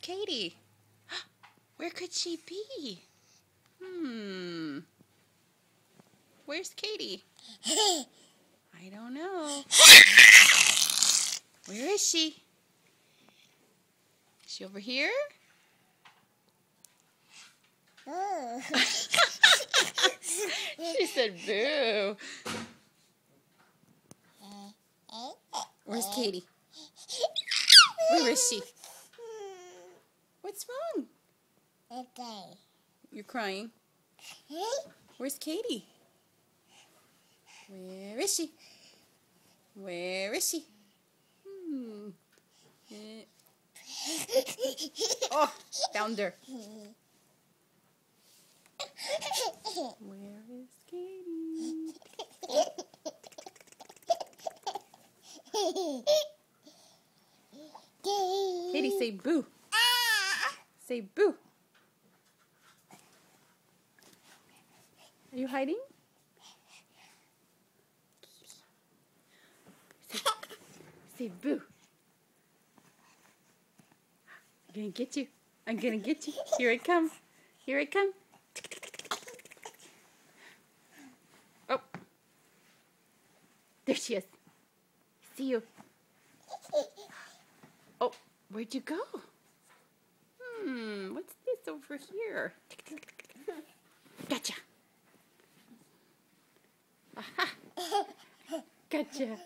Katie? Where could she be? Where's Katie? I don't know. Where is she? Is she over here? She said boo. Where's Katie? Where is she? What's wrong? Okay. You're crying. Where's Katie? Where is she? Where is she? Oh, down there. Where is Katie? Katie, say boo. Say boo. Are you hiding? Say boo. I'm gonna get you. I'm gonna get you. Here it comes. Here it comes. Oh. There she is. See you. Oh, where'd you go? What's this over here? Gotcha. Aha. Gotcha.